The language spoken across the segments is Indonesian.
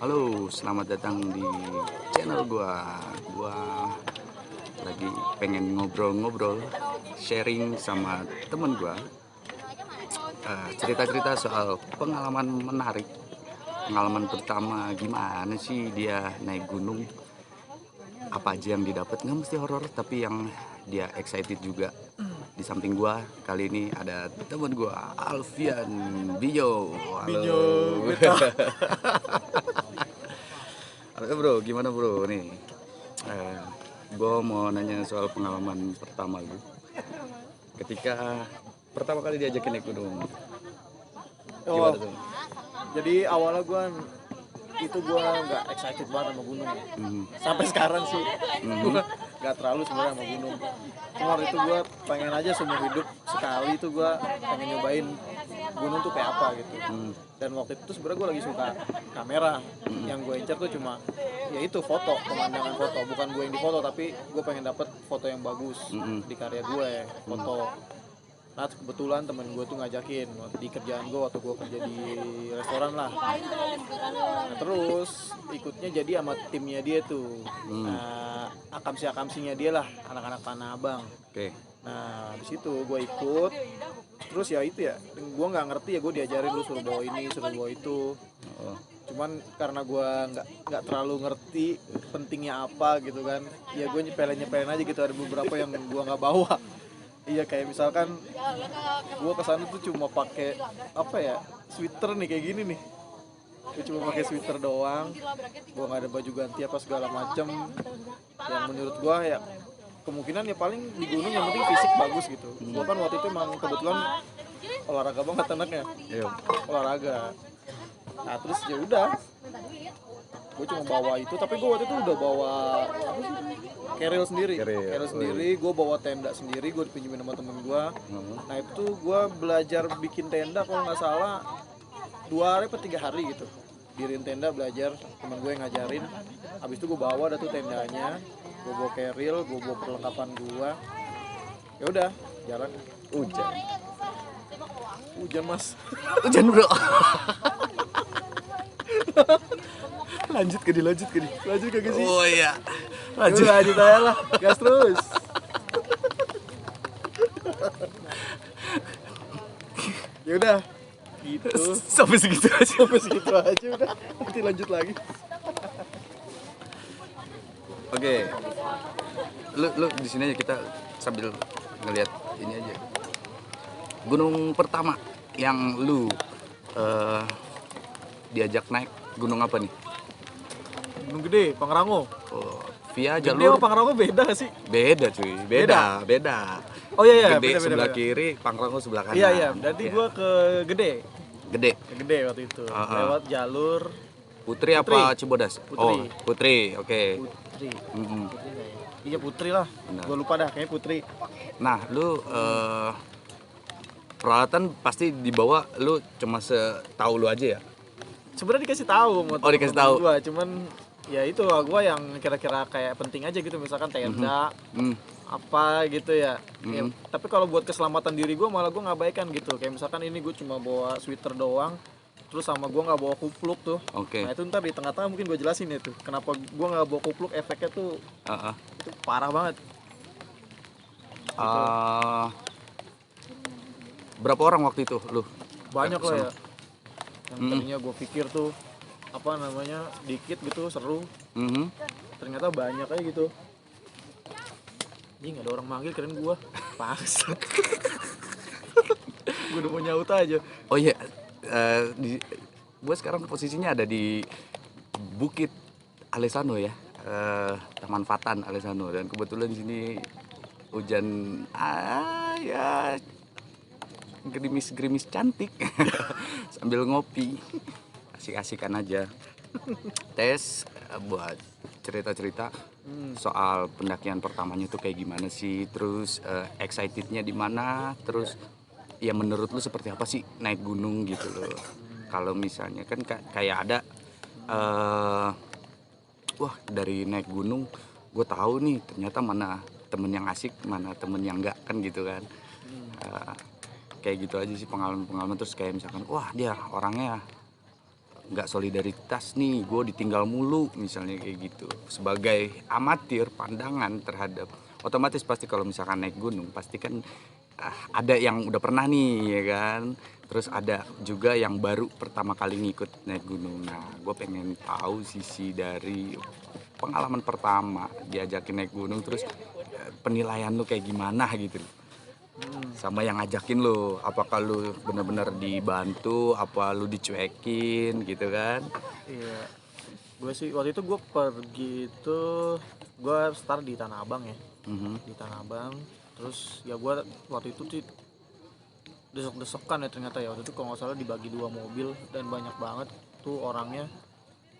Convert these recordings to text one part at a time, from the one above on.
Halo, selamat datang di channel gua. Gua lagi pengen ngobrol-ngobrol, sharing sama temen gua, cerita-cerita soal pengalaman menarik. Pengalaman pertama gimana sih dia naik gunung, apa aja yang didapat, nggak mesti horor, tapi yang dia excited juga. Di samping gua kali ini ada temen gua, Alfian Bio. Halo. Binyo beta. Halo bro, gimana bro nih? Gue mau nanya soal pengalaman pertama lu. Ketika pertama kali diajakin naik gunung, Oh, gimana tuh? jadi awalnya gua nggak excited banget sama gunung. Mhm, Sampai sekarang sih mhm, gua nggak terlalu sebenarnya sama gunung. Cuma waktu itu gua pengen aja seumur hidup sekali itu gua pengen nyobain gunung tuh kayak apa gitu. mhm, Dan waktu itu sebenarnya gua lagi suka kamera. Yang gue incer tuh cuma ya itu foto, pemandangan foto. Bukan gue yang difoto tapi gue pengen dapet foto yang bagus mhm, di karya gue, foto. Nah kebetulan temen gue tuh ngajakin di kerjaan gue waktu gue kerja di restoran lah. Nah, terus ikutnya jadi sama timnya dia tuh, mhm. akamsi-akamsinya dia lah, anak-anak Tanah Abang. Oke. Nah di situ gue ikut, terus ya itu ya, gue nggak ngerti ya, gue diajarin lu suruh bawa ini, suruh bawa itu. Oh, Cuman karena gue nggak terlalu ngerti pentingnya apa gitu kan, ya gue nyepelin aja gitu. Ada beberapa yang gue nggak bawa. Iya, kayak misalkan gue kesana tuh cuma pakai apa ya, sweater nih kayak gini nih. Gue cuma pakai sweater doang, gue nggak ada baju ganti apa segala macem. Yang menurut gue ya kemungkinan ya paling di gunung yang penting fisik bagus gitu. Gue kan waktu itu emang kebetulan olahraga banget anaknya, iya. olahraga. Nah terus ya udah, gue cuma bawa itu, tapi gue waktu itu udah bawa apa sih, carrier sendiri. Carrier, Carrier sendiri, gue bawa tenda sendiri, gue dipinjemin sama temen gue. Mhm. Nah itu gue belajar bikin tenda kalau nggak salah 2 hari atau 3 hari gitu, diriin tenda, belajar, temen gue yang ngajarin. Habis itu gue bawa dah tuh tendanya, gue bawa carrier, gue bawa perlengkapan gue. Ya udah jalan. Hujan. Hujan mas. Hujan bro. Lanjut ke di. Lanjut kagak sih? Oh iya. Lanjut. Lanjut. Lanjut aja lah, gas terus. Ya udah gitu. Sampai segitu aja. Sampai segitu aja udah, nanti lanjut lagi. Oke. Lu di sini aja, kita sambil ngelihat ini aja. Gunung pertama yang lu eh, diajak naik, gunung apa nih? Gunung Gede, Pangrango. Oh, via Gede jalur sama Pangrango beda gak sih? beda cuy, beda. Oh iya, Gede beda, sebelah beda. kiri, Pangrango sebelah kanan. Iya, berarti Ya. gua ke Gede. Gede. Ke Gede waktu itu. Aha. Lewat jalur Putri apa Cibodas? Putri. Oh, Putri. Oke. Putri. Mhm. Putri nggak ya? Iya Putri lah. Benar. Gua lupa dah, kayaknya Putri. Nah, lu peralatan pasti dibawa, lu cuma setahu lu aja ya? Sebenarnya dikasih tahu sama Oh, dikasih temen-temen tahu. gua, cuman ya itu gua yang kira-kira kayak penting aja gitu, misalkan tenda, Hmm. apa gitu ya. Ya, Mhm. tapi kalau buat keselamatan diri gue malah gue ngabaikan gitu. Kayak misalkan ini gue cuma bawa sweater doang, terus sama gue nggak bawa kupluk tuh. Oke. Nah itu ntar di tengah-tengah mungkin gue jelasin ya tuh kenapa gue nggak bawa kupluk, efeknya tuh Heeh. itu parah banget. Ah, berapa orang waktu itu lu? Banyak lah ya. Yang Mm-mm. tadinya gue pikir tuh apa namanya dikit gitu seru, Mhm. ternyata banyak aja gitu. Ini nggak ada orang manggil, keren gue paksat. Gue udah mau nyaut aja. Oh iya, gue sekarang posisinya ada di Bukit Alesano ya, Taman Fatan Alesano, dan kebetulan di sini hujan, ya gerimis-gerimis cantik. Sambil ngopi, asik-asikan aja. Tes buat cerita-cerita soal pendakian pertamanya tuh kayak gimana sih, terus excitednya di mana, terus ya menurut lu seperti apa sih naik gunung gitu loh. Kalau misalnya kan kayak ada wah dari naik gunung gue tahu nih ternyata mana temen yang asik, mana temen yang enggak, kan gitu kan. Kayak gitu aja sih pengalaman-pengalaman. Terus kayak misalkan wah dia orangnya nggak solidaritas nih, gue ditinggal mulu misalnya kayak gitu. Sebagai amatir pandangan terhadap, otomatis pasti kalau misalkan naik gunung pasti kan ada yang udah pernah nih ya kan, terus ada juga yang baru pertama kali ngikut naik gunung. Nah gue pengen tahu sisi dari pengalaman pertama diajakin naik gunung, terus penilaian lu kayak gimana gitu sama yang ngajakin lu, apakah lu bener-bener dibantu apa lu dicuekin gitu kan. Iya, gue sih waktu itu gue pergi itu gue start di Tanah Abang ya. Di Tanah Abang, terus ya gue waktu itu sih desek-desekan ya ternyata ya. Waktu itu kalau nggak salah dibagi 2 mobil dan banyak banget tuh orangnya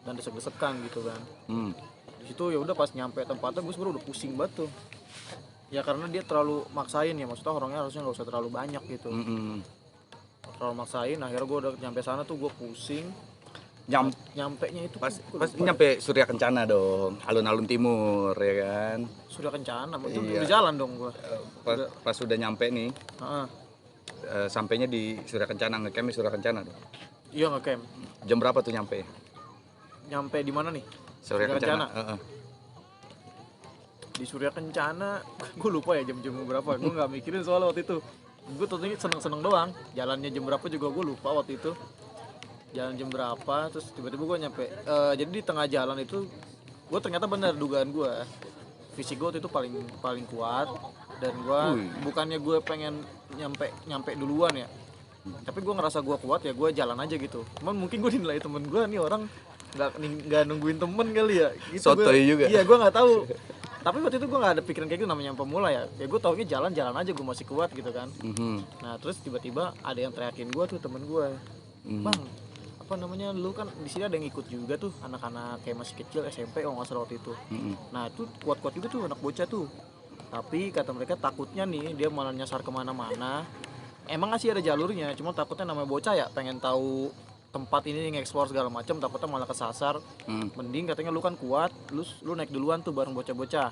dan desek-desekan gitu kan. Di situ ya udah pas nyampe tempatnya gue sebenarnya udah pusing banget tuh. Ya karena dia terlalu maksain ya, maksudnya orangnya harusnya nggak usah terlalu banyak gitu. Terlalu maksain, akhirnya gue udah nyampe sana tuh gue pusing. Nyampe nya itu Pas nyampe Surya Kencana dong, alun-alun timur ya kan. sudah kencana, itu Iya. udah jalan dong gue. Pas udah nyampe nih, Heeh. sampainya di Surya Kencana, ngecamp di Surya Kencana dong. Iya ngecamp. Jam berapa tuh nyampe? Nyampe di mana nih? Surya Kencana. Heeh. Di Surya Kencana, gue lupa ya jam-jam berapa. Gue nggak mikirin soalnya waktu itu. Gue tentunya seneng-seneng doang. Jalannya jam berapa juga gue lupa waktu itu. Jalan jam berapa, terus tiba-tiba gue nyampe. Jadi di tengah jalan itu, gue ternyata benar dugaan gue. Fisik gue waktu itu paling kuat. Dan gue bukannya gue pengen nyampe duluan ya. Tapi gue ngerasa gue kuat ya, gue jalan aja gitu. Cuman mungkin gue dinilai temen gue nih orang nggak nungguin temen kali ya. Gitu Sotoy juga. Iya, gue nggak tahu. Tapi waktu itu gue nggak ada pikiran kayak gitu, namanya pemula ya. Ya gue taunya jalan-jalan aja, gue masih kuat gitu kan. Nah terus tiba-tiba ada yang teriakin gue tuh, temen gue, bang, apa namanya, lu kan di sini ada yang ikut juga tuh, anak-anak kayak masih kecil SMP kalau nggak salah waktu itu. Nah itu kuat-kuat juga tuh anak bocah tuh. Tapi kata mereka takutnya nih dia malah nyasar kemana-mana. Emang sih ada jalurnya, cuma takutnya namanya bocah ya, pengen tahu tempat ini nge-explore segala macam, takutnya malah kesasar. Mending katanya lu kan kuat, lu naik duluan tuh bareng bocah-bocah.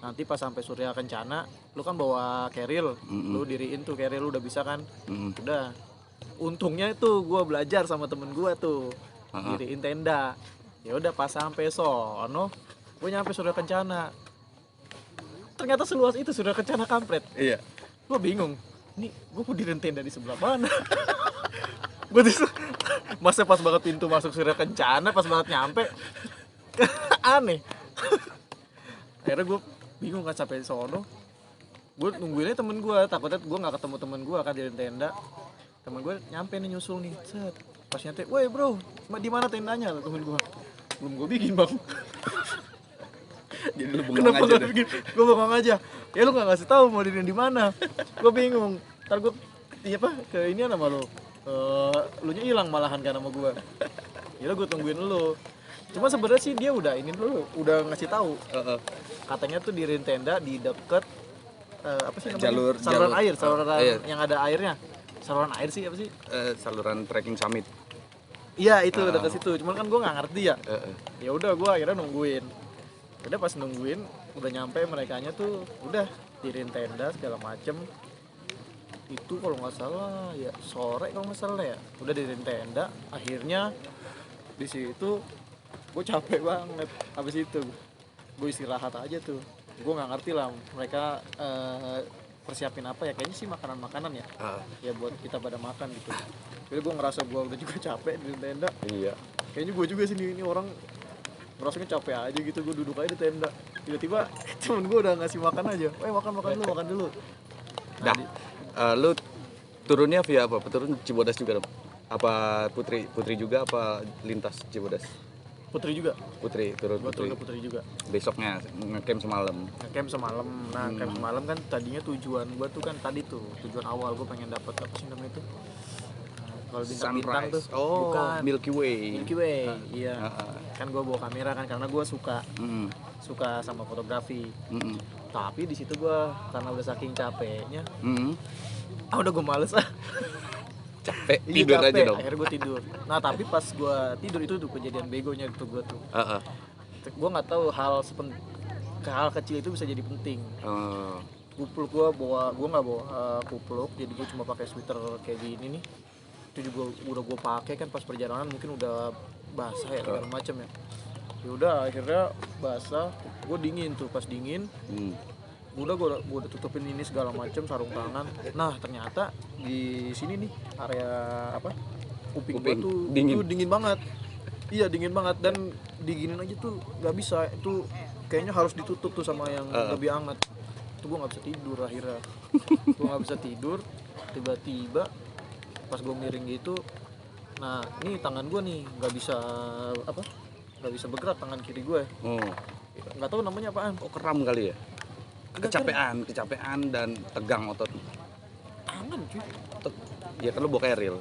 Nanti pas sampai Surya Kencana, lu kan bawa keril, lu diriin tuh keril, lu udah bisa kan. Udah. Untungnya itu gua belajar sama temen gua tuh, diriin tenda. Ya udah pas sampai sono, gua nyampe Surya Kencana. Ternyata seluas itu Surya Kencana kampret. Iya. Gua bingung. Nih, gua mau diriin tenda di sebelah mana? Gue tuh masa pas banget pintu masuk Surya Kencana, pas banget nyampe aneh. Akhirnya gue bingung kan sampai sono. Gue nungguinnya temen gue, takutnya gue nggak ketemu temen gue kan di tenda. Temen gue nyampe nih nyusul nih, set. Pas nyampe, woi bro, di mana tendanya? Temen gue, belum gue bikin bang. Jadi lu bengong aja deh. Gue bengong aja. Ya lu nggak ngasih tahu mau diriin di mana? Gue bingung. Ntar gue ke ini sama lu. Lu nya hilang malahan kan sama gue. Ya gue tungguin lu. Cuma sebenarnya sih dia udah ini dulu, udah ngasih tahu. Katanya tuh di tenda di deket apa sih namanya? Saluran air yang ada airnya. Saluran air sih apa sih? Saluran trekking summit. Iya itu deket situ. Cuman kan gue nggak ngerti ya. Ya udah gue akhirnya nungguin. Udah pas nungguin, udah nyampe merekanya tuh udah di tenda segala macem. Itu kalau nggak salah ya sore kalau nggak salah ya, udah di tenda. Akhirnya di situ gue capek banget, habis itu gue istirahat aja tuh. Gue nggak ngerti lah mereka persiapin apa ya, kayaknya sih makanan ya. Ya buat kita pada makan gitu. Jadi gue ngerasa gue udah juga capek di tenda. Iya. Kayaknya gue juga sih ini orang ngerasanya capek aja gitu. Gue duduk aja di tenda, tiba-tiba temen gue udah ngasih makan aja, makan dulu. Dah. Lu turunnya via apa? Turun Cibodas juga dong? Apa Putri juga apa lintas Cibodas? Putri juga. Putri, turun Gua Putri. turun ke Putri juga. Besoknya ngecamp semalam. Ngecamp semalam. Nah, camp semalam kan tadinya tujuan gua tuh kan tadi tuh, tujuan awal gua pengen dapat apa sih namanya itu? Kalau bintang-bintang tuh. Oh, Bukan. Milky Way. Milky Way. Iya. Kan gua bawa kamera kan karena gua suka sama fotografi. Tapi di situ gua karena udah saking capeknya, udah gue males Capek, Iya, tidur capek. aja dong. Akhirnya gue tidur. Nah tapi pas gue tidur itu tuh kejadian begonya itu gue tuh. Gue nggak tahu hal kecil itu bisa jadi penting. Kupluk gue nggak bawa kupluk, jadi gue cuma pakai sweater kayak gini nih. itu juga udah gue pakai kan pas perjalanan, mungkin udah basah ya segala macam ya. Ya udah akhirnya basah, gue dingin tuh, pas dingin udah gue udah tutupin ini segala macam, sarung tangan. Nah ternyata di sini nih area apa kuping gue tuh dingin. tuh dingin banget. Iya dingin banget, dan diginin aja tuh nggak bisa, itu kayaknya harus ditutup tuh sama yang lebih hangat. Itu gue nggak bisa tidur akhirnya. Gue nggak bisa tidur, tiba-tiba pas gue miring gitu, nah ini tangan gue nih nggak bisa apa, nggak bisa bergerak tangan kiri gue. Nggak tahu namanya apaan. Oh, kram kali ya? Kecapean dan tegang otot. Tangan cuy. Ya kan lu bawa keril.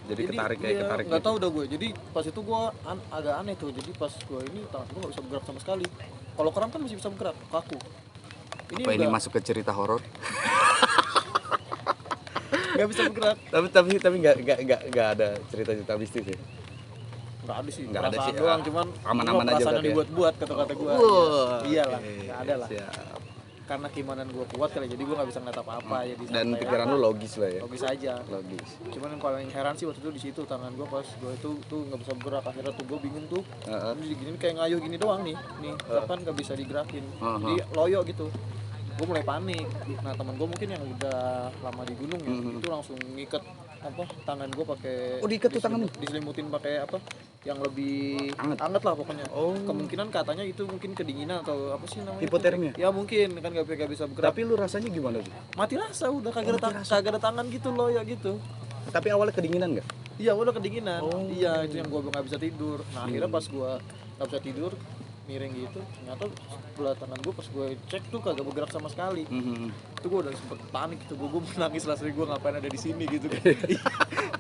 Jadi ketarik nggak gitu. tahu udah gue. Jadi pas itu gue agak aneh tuh. Jadi pas gue ini tangan gue nggak bisa bergerak sama sekali. Kalau kram kan masih bisa bergerak, kaku. Apa ini masuk ke cerita horor? Nggak bisa bergerak. Tapi nggak ada cerita-cerita mistis ya? Nggak ada sih. Nggak ada sih, doang, cuman aman-aman aja perasaan berarti ya? dibuat-buat kata-kata gue. Iyalah, nggak ada lah. Siap. Karena keimanan gue kuat kali, jadi gue nggak bisa ngeliat apa-apa. Jadi Dan santai pikiran aja. lu logis lah ya? Logis aja. Logis. Cuman yang paling heran sih waktu itu di situ, tangan gue pas gue itu tuh nggak bisa bergerak. Akhirnya tuh gue bingung tuh, ini diginin kayak ngayuh gini doang nih kan nggak bisa digerakin, jadi loyo gitu. Gue mulai panik. Nah teman gue mungkin yang udah lama di gunung ya, itu langsung ngiket apa tangan gue pakai, diikat tuh tangan lu? diselimutin pakai apa yang lebih hangat lah pokoknya. Kemungkinan katanya itu mungkin kedinginan atau apa sih namanya, Hipotermia? ya mungkin kan nggak bisa bergerak. Tapi lu rasanya gimana tuh? Mati rasa udah, kagak ada tangan gitu loh ya gitu. Tapi awalnya kedinginan nggak? Iya udah kedinginan. Iya itu yang gue nggak bisa tidur. Nah akhirnya pas gue nggak bisa tidur miring gitu, ternyata sebelah tangan gue pas gue cek tuh kagak bergerak sama sekali. Itu gue udah sempet panik gitu, gue menangis lah, gue ngapain ada di sini gitu.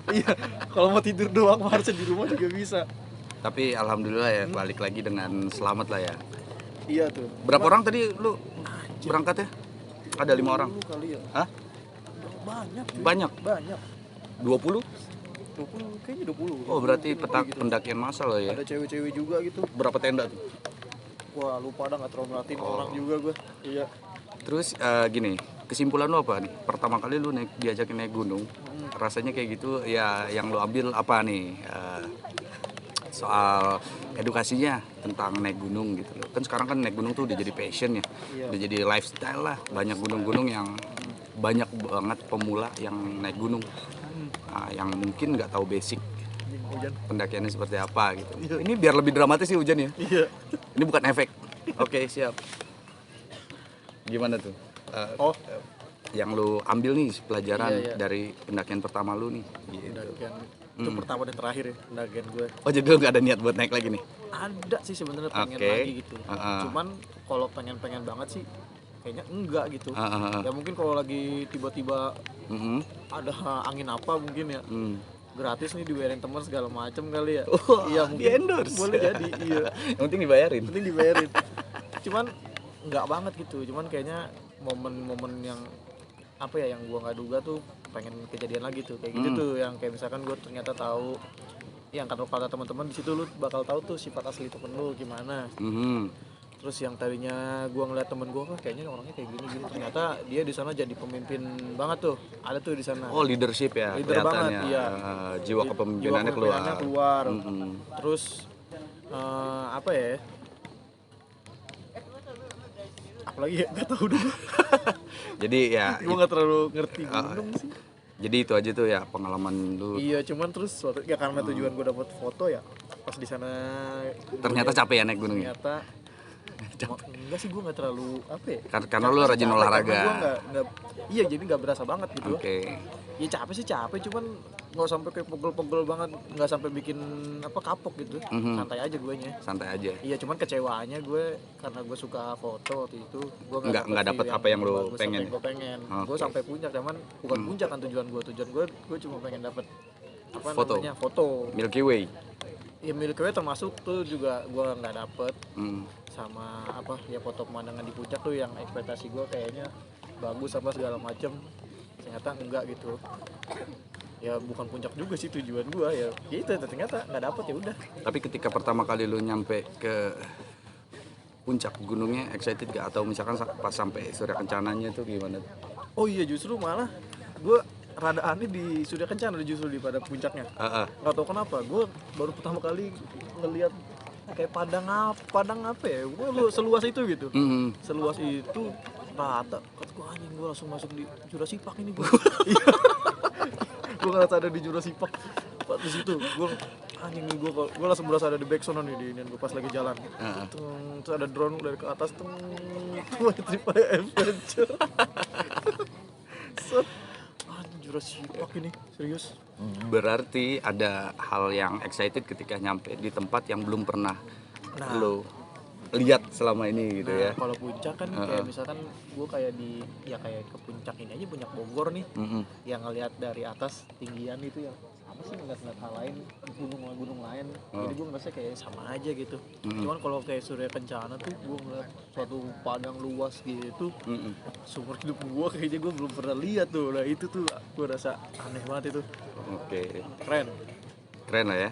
Iya kalau mau tidur doang harusnya di rumah juga bisa. Tapi alhamdulillah ya, balik lagi dengan selamat lah ya. Iya tuh. Berapa orang tadi lu berangkat ya? Ada 5 orang? 20 kali ya. Hah? Banyak cuy. Banyak? 20 20? kayaknya 20. Oh berarti gitu. pendakian massal lah ya? Ada cewek-cewek juga gitu. Berapa tenda tuh? Wah lupa dah, nggak terlalu merhatiin orang juga gue. Iya. Terus gini, kesimpulan lu apa nih? Pertama kali lu diajakin naik gunung, rasanya kayak gitu ya, yang lu ambil apa nih? Soal edukasinya tentang naik gunung gitu loh. Kan sekarang kan naik gunung tuh udah jadi passion ya, udah jadi lifestyle lah. Banyak gunung-gunung yang banyak banget pemula yang naik gunung, yang mungkin nggak tahu basic pendakiannya seperti apa gitu. Ini biar lebih dramatis sih hujan ya. Iya. Ini bukan efek. Oke, siap. Gimana tuh? Yang lu ambil nih pelajaran dari pendakian pertama lu nih. Gitu. Pendakian itu pertama dan terakhir ya pendakian gue. Oh jadi lu nggak ada niat buat naik lagi nih? Ada sih sebenarnya pengen lagi gitu. Cuman kalau pengen banget sih kayaknya enggak gitu. Ya mungkin kalau lagi tiba-tiba ada angin apa mungkin ya. Gratis nih dibayarin teman segala macem kali ya. Iya mungkin. Di-endorse. Boleh jadi. Iya. Yang penting dibayarin. Cuman enggak banget gitu. Cuman kayaknya momen-momen yang apa ya, yang gua nggak duga tuh pengen kejadian lagi tuh kayak gitu tuh, yang kayak misalkan gua ternyata tahu yang kata teman-teman di situ, lu bakal tahu tuh sifat asli temen lu gimana. Terus yang tadinya gua ngeliat temen gua kayaknya orangnya kayak gini, ternyata dia di sana jadi pemimpin banget tuh, ada tuh di sana. Oh leadership ya, leader banget, kelihatannya. iya. Jiwa kepemimpinannya keluar. Terus apa ya? Apalagi ya nggak tahu dulu. Jadi ya. Gua nggak terlalu ngerti gunung sih. Jadi itu aja tuh ya pengalaman lu. Iya, cuman terus ya karena tujuan gue dapet foto ya, pas di sana Ternyata capek ya naik gunungnya. Ternyata enggak sih, gue nggak terlalu apa ya. Karena lu rajin olahraga. Iya, jadi nggak berasa banget gitu. Oke. Ya capek sih capek, cuman nggak sampai kayak pegel-pegel banget, nggak sampai bikin apa kapok gitu. Santai aja guenya. Santai aja. Iya, cuman kecewaannya gue karena gue suka foto waktu itu, gue nggak dapet apa yang lu pengen. Gue pengen. Gue sampai puncak, cuman bukan puncak kan tujuan gue cuma pengen dapet apa foto. namanya, foto Milky Way. Ya Milky Way termasuk tuh juga gue nggak dapet. Sama apa ya, foto pemandangan di puncak tuh yang ekspektasi gue kayaknya bagus apa segala macem, ternyata enggak gitu. Ya bukan puncak juga sih tujuan gue, ya gitu, ternyata nggak dapet, ya udah. Tapi ketika pertama kali lu nyampe ke puncak gunungnya excited gak? Atau misalkan pas sampai Surya Kencananya tuh gimana? Oh iya, justru malah gue rada aneh di Surya Kencana justru di pada puncaknya. Heeh. Nggak tahu kenapa, gue baru pertama kali ngelihat kayak padang apa ya, gue seluas itu gitu. Seluas itu rata, kata gue anjing, gue langsung masuk di Jurassic Park ini gue. Gue ngerasa ada di Jurassic Park. Pas di situ gue anjing, gue langsung berasa ada di backsound nih di ini gue pas lagi jalan. Terus ada drone dari ke atas tuh, trip adventure. Set. Anjing, Jurassic Park ini serius. Berarti ada hal yang excited ketika nyampe di tempat yang belum pernah lo lihat selama ini gitu ya. Kalau puncak kan kayak misalkan gue kayak kayak ke puncak ini aja, puncak Bogor nih, yang ngelihat dari atas tinggian itu ya apa sih, ngeliat hal lain, gunung lain. Jadi gue ngerasa kayak sama aja gitu. Cuman kalau kayak Surya Kencana tuh gue ngeliat suatu padang luas gitu, seumur hidup gue kayaknya gue belum pernah lihat tuh. Nah itu tuh gue rasa aneh banget itu. Oke. Keren Lah ya.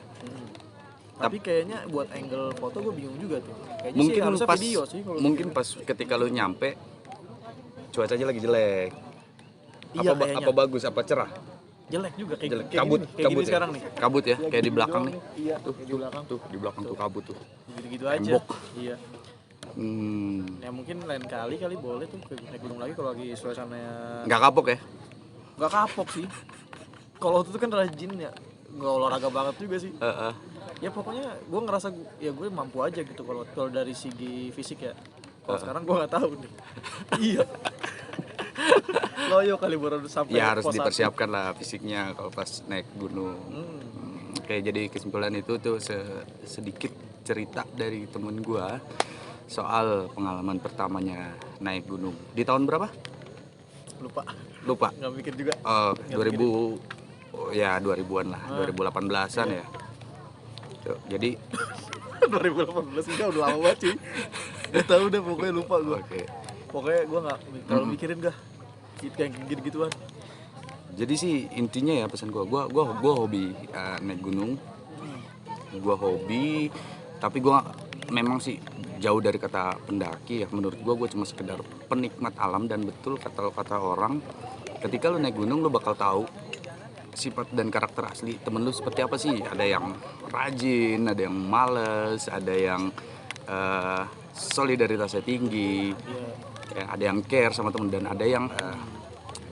Tapi kayaknya buat angle foto gue bingung juga tuh. Kayaknya Mungkin sih harusnya pas video sih kalau mungkin pas ketika lu nyampe cuacanya lagi jelek. Iya, Apa bagus, apa cerah? jelek juga kayak Jelek. kayak Kabut, gini, kayak kabut gini ya? sekarang nih. Kabut ya, kayak di gini belakang doang nih. Iya, kayak di belakang. Tuh, di belakang tuh kabut tuh. Gitu-gitu aja. Tembok. Iya. Ya mungkin lain kali boleh tuh naik gunung lagi kalau lagi suasananya Nggak kapok ya? nggak kapok sih. Kalau waktu itu kan rajin ya, nggak olahraga banget juga sih. Ya pokoknya gue ngerasa ya gue mampu aja gitu kalau dari segi fisik ya. Kalau sekarang gue nggak tahu nih. Iya. Loyo kali baru sampai Ya harus pos 1. dipersiapkan lah fisiknya kalau pas naik gunung. Oke, jadi kesimpulan itu tuh sedikit cerita dari temen gua soal pengalaman pertamanya naik gunung. Di tahun berapa? Lupa. Nggak mikir juga. 2000 ya 2000-an lah, 2018-an ya. Tuh, jadi 2018 enggak udah lama banget sih. Gak tau deh, pokoknya lupa gue. Oke. Pokoknya gue nggak terlalu mikirin gak kayak gitu-gituan. Jadi sih intinya ya pesan gua hobi naik gunung. Gua hobi, tapi gua memang sih jauh dari kata pendaki ya. Menurut gua cuma sekedar penikmat alam, dan betul kata orang, ketika lu naik gunung lu bakal tahu sifat dan karakter asli temen lu seperti apa sih. Ada yang rajin, ada yang males, ada yang solidaritasnya tinggi, ya, ada yang care sama temen, dan ada yang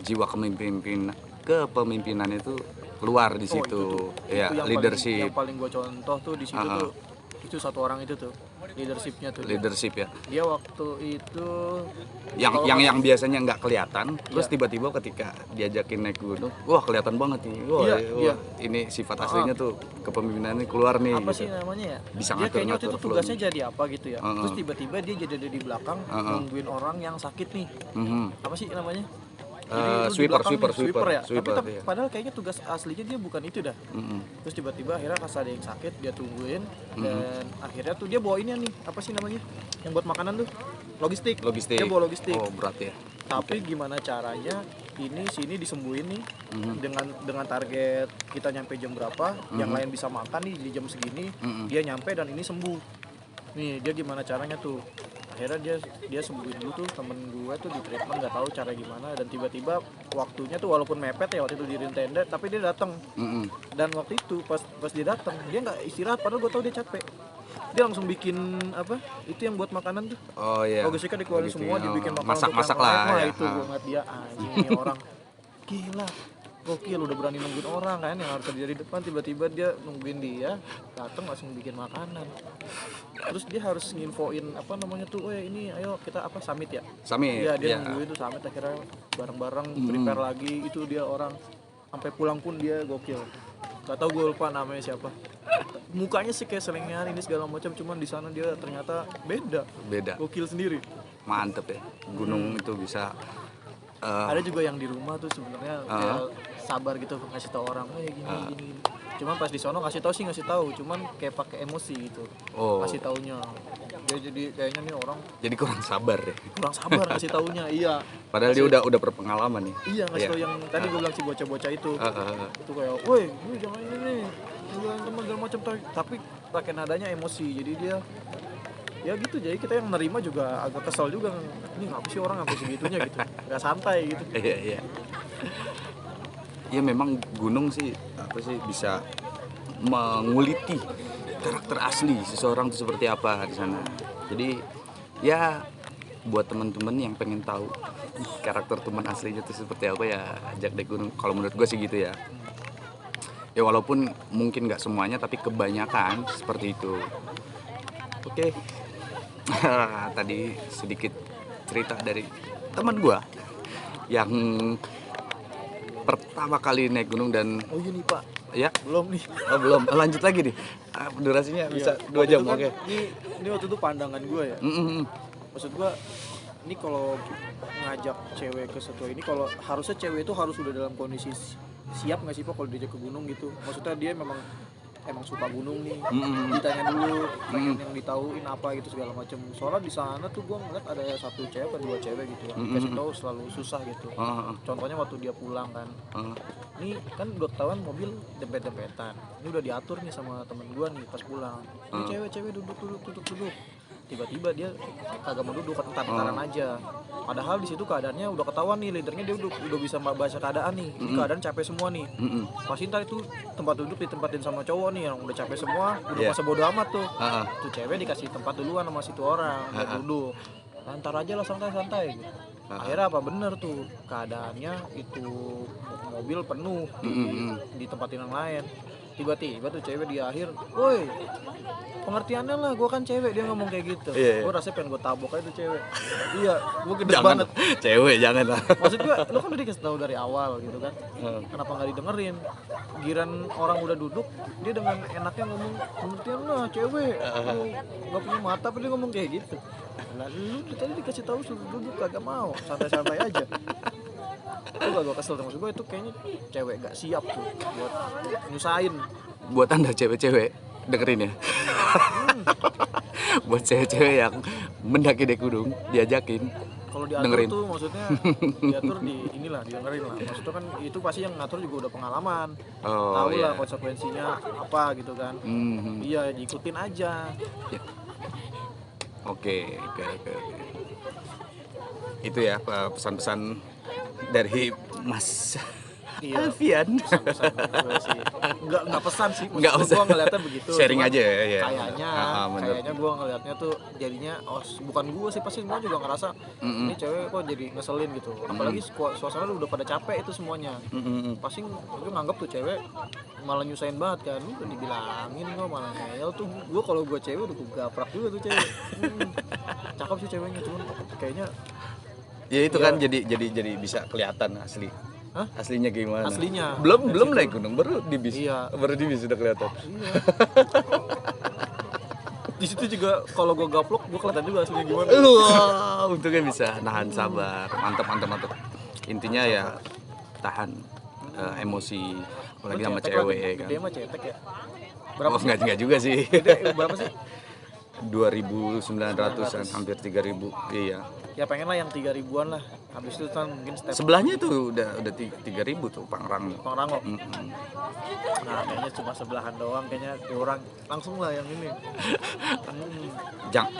jiwa kepemimpinan itu keluar di situ. Ya, itu leadership. yang paling gue contoh tuh di situ tuh, itu satu orang itu tuh leadershipnya tuh. Leadership ya. Dia waktu itu Yang biasanya nggak kelihatan, terus tiba-tiba ketika diajakin naik gunung, wah kelihatan banget nih. Wah, Iya. ini sifat aslinya tuh kepemimpinannya keluar nih. apa gitu. sih namanya ya? Bisa Dia kayaknya waktu ngatur-ngatur itu tugasnya jadi apa gitu ya. Uh-uh. Terus tiba-tiba dia jadi ada di belakang nungguin orang yang sakit nih. Apa sih namanya? Jadi lu di Sweeper belakang ya. sweeper, Tapi iya. padahal kayaknya tugas aslinya dia bukan itu dah. Terus tiba-tiba akhirnya pas ada yang sakit dia tungguin, dan akhirnya tuh dia bawa ini nih, apa sih namanya? Yang buat makanan tuh. Logistik. Dia bawa logistik. Oh, berat ya. Tapi gimana caranya sini disembuhin nih dengan target kita nyampe jam berapa, yang lain bisa makan nih di jam segini, dia nyampe dan ini sembuh. Nih, dia gimana caranya tuh? Akhirnya dia sembuhin dulu tuh temen gue tuh di treatment, nggak tahu cara gimana, dan tiba-tiba waktunya tuh walaupun mepet ya waktu itu di tenda, tapi dia datang. Dan waktu itu pas dia datang dia nggak istirahat, padahal gue tahu dia capek. Dia langsung bikin apa? Itu yang buat makanan tuh. Oh iya. Logistiknya dikeluarin semua, dibikin makanan masak-masak untuk yang lah. lain. Wah, Ya. itu gue ngeliat dia anjing nih orang. Gila. Gokil, udah berani nungguin orang kan yang harus terjadi di depan, tiba-tiba dia nungguin dia, datang langsung bikin makanan. Terus dia harus nginfoin apa namanya tuh, ini ayo kita apa summit ya? Summit. Iya, dia ya. nungguin tuh summit, akhirnya bareng-bareng prepare lagi. Itu dia orang sampai pulang pun dia gokil. Gak tau gue lupa namanya siapa. Mukanya sih kayak selengean ini segala macam, cuman di sana dia ternyata beda. Gokil sendiri. Mantep ya. Gunung itu bisa Ada juga yang di rumah tuh sebenarnya kayak sabar gitu ngasih tahu orang, gini. Cuman pas di sono ngasih tahu, cuman kayak pakai emosi gitu. Kasih taunya. Dia jadi kayaknya nih orang jadi kurang sabar ya. kurang sabar ngasih taunya. Iya. Padahal dia udah berpengalaman nih. Iya, ngasih tahu yang tadi gue bilang si bocah-bocah itu. Itu kayak, "Woi, lu jangan ini nih. Jangan teman segala macam." Tapi pakai nadanya emosi. Jadi dia ya gitu, jadi kita yang nerima juga agak kesel juga, ini ngapa sih orang sampai segitunya gitu, nggak santai gitu. Iya. ya memang gunung sih apa sih bisa menguliti karakter asli seseorang itu seperti apa di sana. Jadi ya buat teman-teman yang pengen tahu karakter teman aslinya itu seperti apa ya ajak deh gunung. Kalau menurut gue sih gitu ya. Ya walaupun mungkin nggak semuanya tapi kebanyakan seperti itu. Oke. Tadi sedikit cerita dari teman gue yang pertama kali naik gunung dan Oh iya nih Pak, ya belum nih. oh, belum lanjut lagi nih. Durasinya bisa Iya. 2 Waktu jam itu kan, oke. Ini waktu itu pandangan gue ya. Mm-mm. Maksud gue, ini kalau ngajak cewek ke satu ini, kalau harusnya cewek itu harus udah dalam kondisi siap nggak sih Pak kalau diajak ke gunung gitu? Maksudnya dia emang suka gunung nih, ditanya dulu pengen yang ditauin apa gitu segala macam. Soalnya di sana tuh gue ngeliat ada satu cewek atau 2 cewek gitu yang dikasih tahu selalu susah gitu. Contohnya waktu dia pulang kan, ini kan udah ketahuan mobil dempet-dempetan, ini udah diatur nih sama temen gue nih pas pulang, ini cewek-cewek duduk, tiba-tiba dia kagak mau duduk, entar-entaran aja. Padahal di situ keadaannya udah ketahuan nih, leadernya dia udah bisa baca keadaan nih, ini keadaan capek semua nih. Pasti ntar itu tempat duduk ditempatin sama cowok nih yang udah capek semua, udah masa bodo amat tuh. Tuh cewek dikasih tempat duluan sama situ orang buat duduk. Ntar aja lah santai-santai gitu. Akhirnya apa bener tuh keadaannya itu mobil penuh ditempatin yang lain. Tiba-tiba tuh cewek di akhir, woi pengertiannya lah, gue kan cewek, dia ngomong kayak gitu. Gue rasanya pengen gue tabok aja tuh cewek. Iya, gue gede banget. Cewek jangan lah. Maksud gue, lu kan udah dikasih tahu dari awal gitu kan, kenapa nggak didengerin? Giran orang udah duduk, dia dengan enaknya ngomong pengertian lah cewek, lu nggak punya mata, tapi dia ngomong kayak gitu. Lah lu tadi dikasih tahu suruh duduk kagak mau, santai-santai aja. Itu gak kesel, maksud gue itu kayaknya cewek gak siap tuh buat nyusahin. Buat Anda cewek-cewek dengerin ya. Buat cewek-cewek yang mendaki dek gunung diajakin Kalau diatur dengerin. tuh maksudnya diatur di inilah, didengerin lah. Maksudnya kan itu pasti yang ngatur juga udah pengalaman. Tahu lah konsekuensinya apa gitu kan. Iya, diikutin aja. Ya. Oke. Itu ya pesan-pesan dari Mas Alfian. Pesan-pesan gue sih. Enggak pesan sih, Nggak maksud pesan. gue ngeliatnya begitu. Sharing Cuman aja ya. Kayaknya gue ngeliatnya tuh jadinya bukan gue sih, pasti semua juga ngerasa ini cewek kok jadi ngeselin gitu. Apalagi suasana udah pada capek itu semuanya. Pasti gue nganggap tuh cewek malah nyusahin banget kan. Udah dibilangin gue malah ngeyel tuh. Gue kalau gue cewek udah gue gaprak juga tuh cewek. Cakep sih ceweknya, cuman kayaknya Ya itu kan jadi bisa kelihatan asli. Hah? Aslinya gimana? Aslinya. Belum naik gunung, baru di bis. Iya. Baru di bis sudah kelihatan. iya. Di situ juga kalau gue gaplok gue kelihatan juga aslinya gimana. Wah, untungnya bisa nahan sabar. Mantap. Intinya ya tahan emosi apalagi sama cewek ya kan. Gede mah cetek ya. Berapa enggak juga sih. Gede berapa sih? 2.900-an, hampir 3.000. Iya. Ya pengen lah yang 3.000-an lah. Habis itu kan mungkin step Sebelahnya tuh udah 3.000 tuh Pangrango. Pangrango. Nah kayaknya cuma sebelahan doang, kayaknya di orang langsung lah yang ini.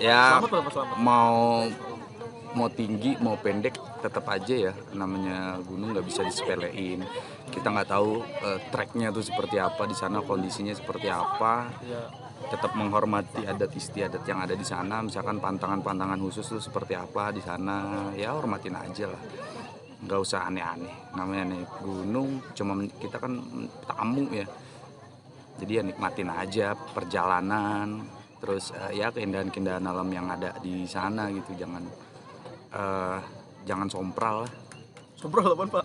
Ya Selamat. mau tinggi mau pendek tetap aja ya namanya gunung nggak bisa disepelein. Kita nggak tahu treknya tuh seperti apa di sana, kondisinya seperti apa. Iya. Tetap menghormati adat istiadat yang ada di sana. Misalkan pantangan khusus tuh seperti apa di sana, ya hormatin aja lah. Nggak usah aneh-aneh. Namanya naik gunung, cuma kita kan tamu ya. Jadi ya nikmatin aja perjalanan. Terus ya keindahan-keindahan alam yang ada di sana gitu. Jangan sompral lah. Sompral apaan Pak?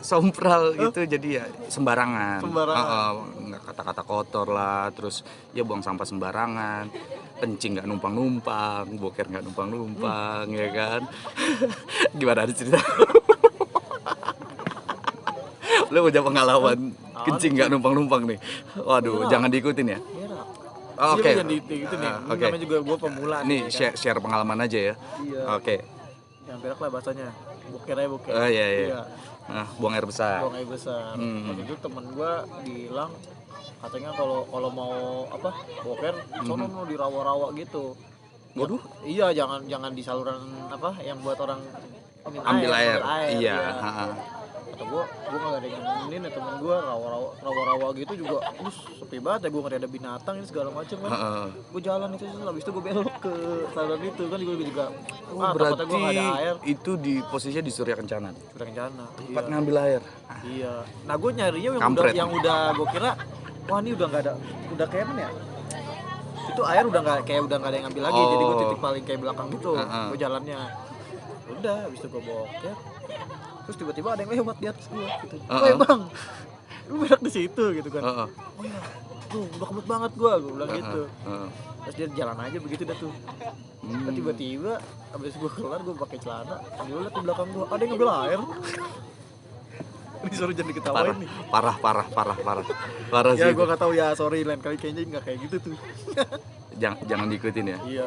Sompral itu jadi ya sembarangan. Sembarangan. Nggak kata-kata kotor lah, terus ya buang sampah sembarangan, kencing nggak numpang-numpang, boker nggak numpang-numpang, ya kan? Gimana ada cerita? Lu udah pengalaman kencing nggak numpang-numpang nih? Waduh, jangan diikutin ya. Berak. Oke. Iya gitu nih. Oke. Namanya juga gue pemula Nih kan. share pengalaman aja ya. Iya. Oke. Yang berak lah bahasanya. Boker aja boker. Oh iya. Nah, buang air besar. Buang air besar. Waktu itu temen gue bilang katanya kalau mau apa boker sono di rawa-rawa gitu. Waduh. Iya, jangan di saluran apa yang buat orang Ambil air. Iya. Iya. kata gue nggak ada yang nemenin ya, temen gue rawa-rawa gitu juga sepi banget ya, gue ngeri ada binatang ini segala macam kan. Gue jalan itu habis itu gue belok ke saluran itu kan, gue juga takutnya Berarti gue nggak ada air. itu di posisinya di Surya Kencana, Sudah rencana tempat ngambil air. iya. Nah gue nyarinya Kampret. yang udah gue kira wah ini udah nggak ada, udah kayak mana ya, itu air udah nggak ada yang ngambil lagi. Jadi gue titik paling kayak belakang gitu. Gue jalannya udah habis itu gue boker, terus tiba-tiba ada yang lewat di atas gue gitu. Woi bang, lu berak di situ gitu kan. Oh iya, tuh udah kebut banget gue bilang gitu. Terus dia jalan aja begitu dah tuh. Terus tiba-tiba abis gue keluar, gue pakai celana, gue liat di belakang gue ada yang ngambil air. Disuruh jangan diketawain nih. Parah Ya sih. gue gak tahu ya, sorry, lain kali kayaknya nggak kayak gitu tuh. Jangan diikutin ya. Iya.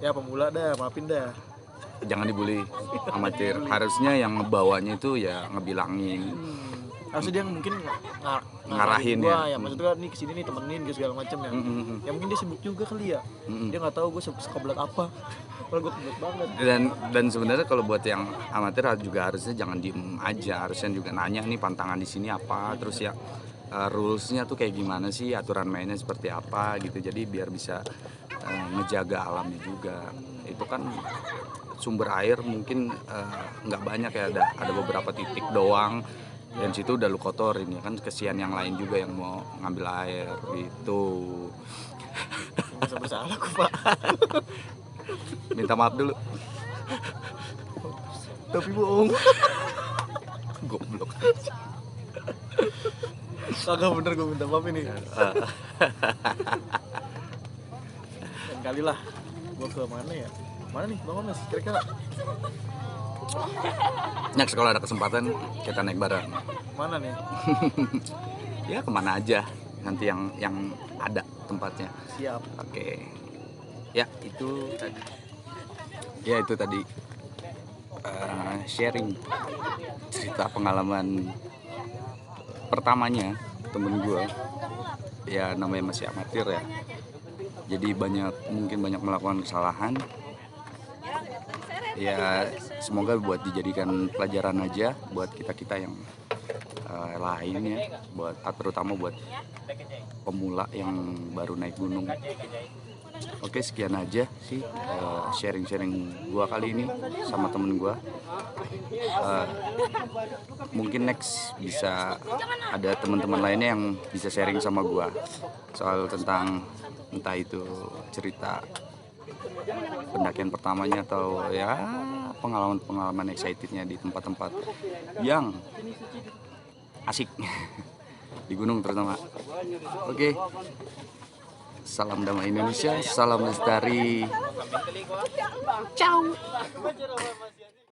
Ya pemula dah, maafin dah. Jangan dibully amatir. Harusnya yang ngebawanya itu ya ngebilangin. Harusnya dia mungkin Ngarahin gua, ya. maksudnya nih kesini nih temenin gitu segala macam ya. Ya mungkin dia sibuk juga kali ya. Dia nggak tahu gue sekebelat apa. Kalau gue kebelat banget. Dan sebenarnya kalau buat yang amatir juga harusnya jangan diem aja, harusnya juga nanya nih pantangan di sini apa, terus ya rulesnya tuh kayak gimana sih, aturan mainnya seperti apa gitu. Jadi biar bisa ngejaga alamnya juga. Itu kan sumber air mungkin nggak banyak ya, ada beberapa titik doang, dan situ udah lu kotorin ya kan, kesian yang lain juga yang mau ngambil air gitu. Masa bersalah gue pak. Minta maaf dulu. Tapi bohong. Goblok. Kagak bener gue minta maaf ini. Dan kali lah gue ke mana ya? Mana nih Bang Omes kira-kira? Next kalau ada kesempatan kita naik bareng. Mana nih? Ya kemana aja nanti yang ada tempatnya. Siap. Oke. Ya itu tadi. Ya itu tadi sharing cerita pengalaman pertamanya temen gue. Ya namanya masih amatir ya. Jadi mungkin banyak melakukan kesalahan. Ya semoga buat dijadikan pelajaran aja buat kita yang lain ya, terutama buat pemula yang baru naik gunung. Oke, sekian aja sih sharing-sharing gua kali ini sama temen gua. Mungkin next bisa ada teman-teman lainnya yang bisa sharing sama gua soal tentang entah itu cerita pendakian pertamanya atau ya pengalaman excitednya di tempat-tempat yang asik di gunung terutama. Oke. Salam damai Indonesia, salam lestari. Ciao.